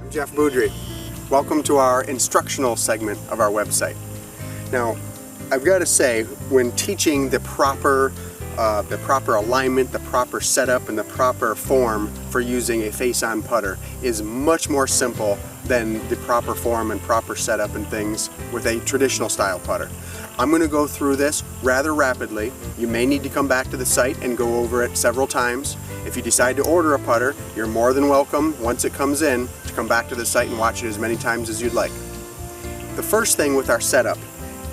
I'm Jeff Boudry. Welcome to our instructional segment of our website. Now, I've got to say, when teaching the proper alignment, the proper setup, and the proper form for using a face-on putter is much more simple than the proper form and proper setup and things with a traditional style putter. I'm going to go through this rather rapidly. You may need to come back to the site and go over it several times. If you decide to order a putter, you're more than welcome, once it comes in, to come back to the site and watch it as many times as you'd like. The first thing with our setup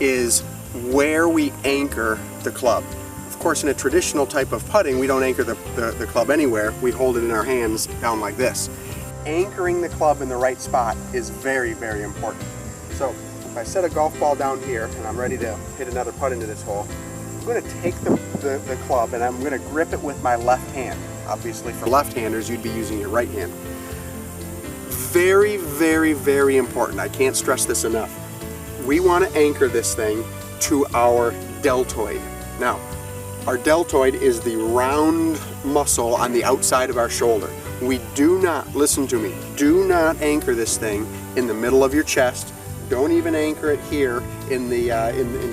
is where we anchor the club. Of course, in a traditional type of putting, we don't anchor the club anywhere. We hold it in our hands down like this. Anchoring the club in the right spot is very, very important. So if I set a golf ball down here and I'm ready to hit another putt into this hole, I'm going to take the club and I'm going to grip it with my left hand. Obviously, for left-handers, you'd be using your right hand. Very, very, very important. I can't stress this enough. We want to anchor this thing to our deltoid. Now, our deltoid is the round muscle on the outside of our shoulder. We do not, listen to me, do not anchor this thing in the middle of your chest. Don't even anchor it here in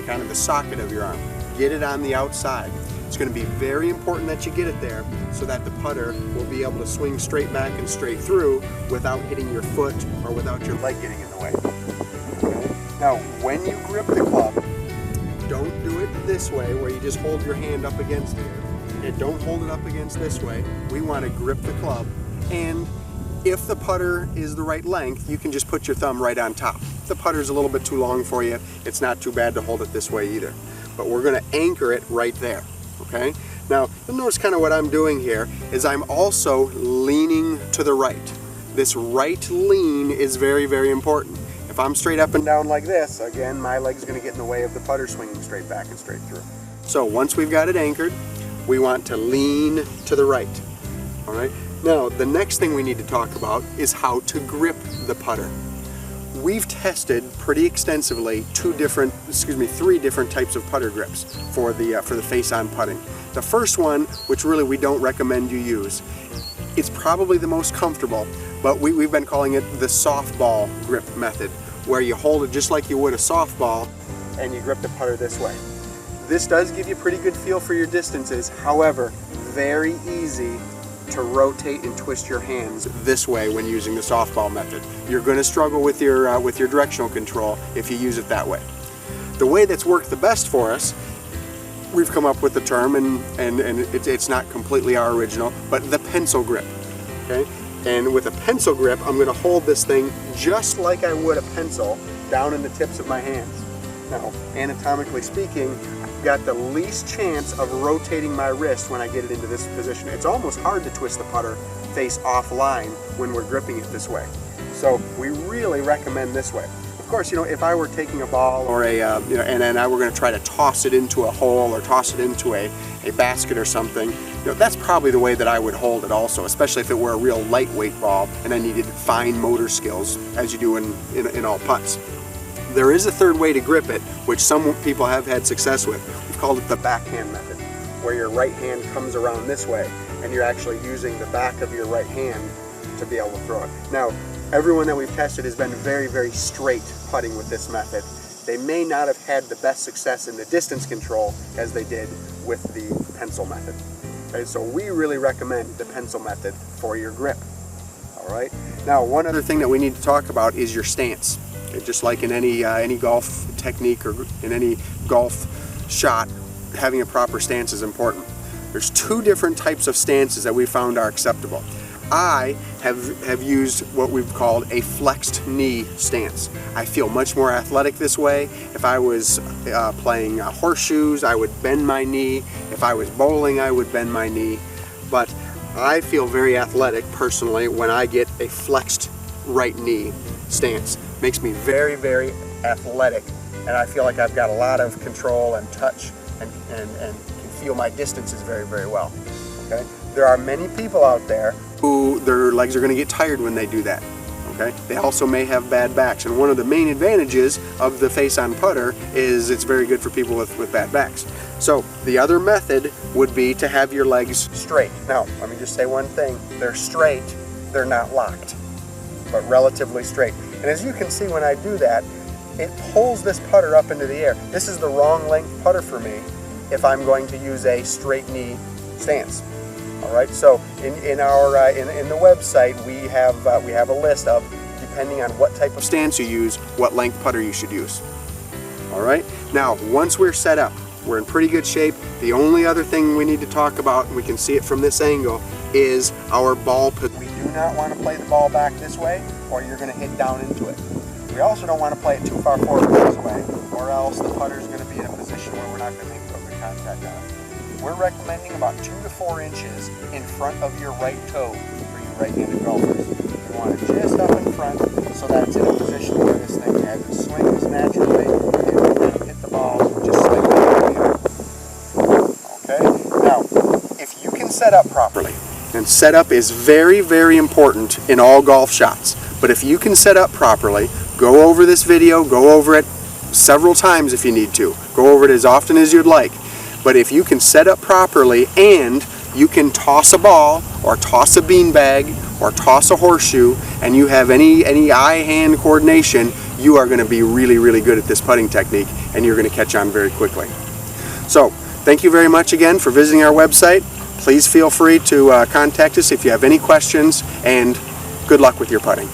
kind of the socket of your arm. Get it on the outside. It's going to be very important that you get it there so that the putter will be able to swing straight back and straight through without hitting your foot or without your leg getting in the way. Okay? Now, when you grip the club, don't do it this way where you just hold your hand up against it. And don't hold it up against this way. We want to grip the club, and if the putter is the right length, you can just put your thumb right on top. If the putter is a little bit too long for you, it's not too bad to hold it this way either. But we're going to anchor it right there. Okay? Now, you'll notice kind of what I'm doing here is I'm also leaning to the right. This right lean is very, very important. If I'm straight up and down like this, again, my leg's going to get in the way of the putter swinging straight back and straight through. So once we've got it anchored, we want to lean to the right. All right? Now, the next thing we need to talk about is how to grip the putter. We've tested pretty extensively three different types of putter grips for the face-on putting. The first one, which really we don't recommend you use, it's probably the most comfortable, but we've been calling it the softball grip method, where you hold it just like you would a softball and you grip the putter this way. This does give you a pretty good feel for your distances, however, very easy to rotate and twist your hands this way when using the softball method. You're going to struggle with your directional control if you use it that way. The way that's worked the best for us, we've come up with the term, and it's not completely our original, but the pencil grip. Okay? And with a pencil grip, I'm going to hold this thing just like I would a pencil down in the tips of my hands. Now, anatomically speaking, I've got the least chance of rotating my wrist when I get it into this position. It's almost hard to twist the putter face offline when we're gripping it this way. So we really recommend this way. Of course, you know, if I were taking a ball or and then I were going to try to toss it into a hole or toss it into a basket or something, you know, that's probably the way that I would hold it also, especially if it were a real lightweight ball and I needed fine motor skills, as you do in all putts. There is a third way to grip it, which some people have had success with. We've called it the backhand method, where your right hand comes around this way and you're actually using the back of your right hand to be able to throw it. Now, everyone that we've tested has been very, very straight putting with this method. They may not have had the best success in the distance control as they did with the pencil method. Okay, so we really recommend the pencil method for your grip. All right. Now, one other thing that we need to talk about is your stance. Okay, just like in any golf technique or in any golf shot, having a proper stance is important. There's two different types of stances that we found are acceptable. I have used what we've called a flexed knee stance. I feel much more athletic this way. If I was playing horseshoes, I would bend my knee. If I was bowling, I would bend my knee. But I feel very athletic personally when I get a flexed right knee stance. Makes me very, very athletic, and I feel like I've got a lot of control and touch and can feel my distances very, very well. Okay? There are many people out there who their legs are going to get tired when they do that. Okay? They also may have bad backs, and one of the main advantages of the face-on putter is it's very good for people with bad backs. So the other method would be to have your legs straight. Now, let me just say one thing. They're straight, they're not locked. but relatively straight. And as you can see, when I do that, it pulls this putter up into the air. This is the wrong length putter for me if I'm going to use a straight knee stance. All right, so in the website we have a list of, depending on what type of stance you use, what length putter you should use. All right, now once we're set up, we're in pretty good shape. The only other thing we need to talk about, and we can see it from this angle, is our ball position. We do not want to play the ball back this way, or you're going to hit down into it. We also don't want to play it too far forward this way, or else the putter is going to be in a position where we're not going to make good contact on it. We're recommending about 2 to 4 inches in front of your right toe for you right-handed golfers. You want it just up in front so that it's in a position where this thing, as it swings naturally, it will hit the ball just slightly over here. Okay? Now, if you can set up properly, and setup is very, very important in all golf shots, but if you can set up properly, go over this video, go over it several times if you need to. Go over it as often as you'd like. But if you can set up properly and you can toss a ball or toss a beanbag or toss a horseshoe and you have any eye-hand coordination, you are going to be really, really good at this putting technique and you're going to catch on very quickly. So, thank you very much again for visiting our website. Please feel free to contact us if you have any questions, and good luck with your putting.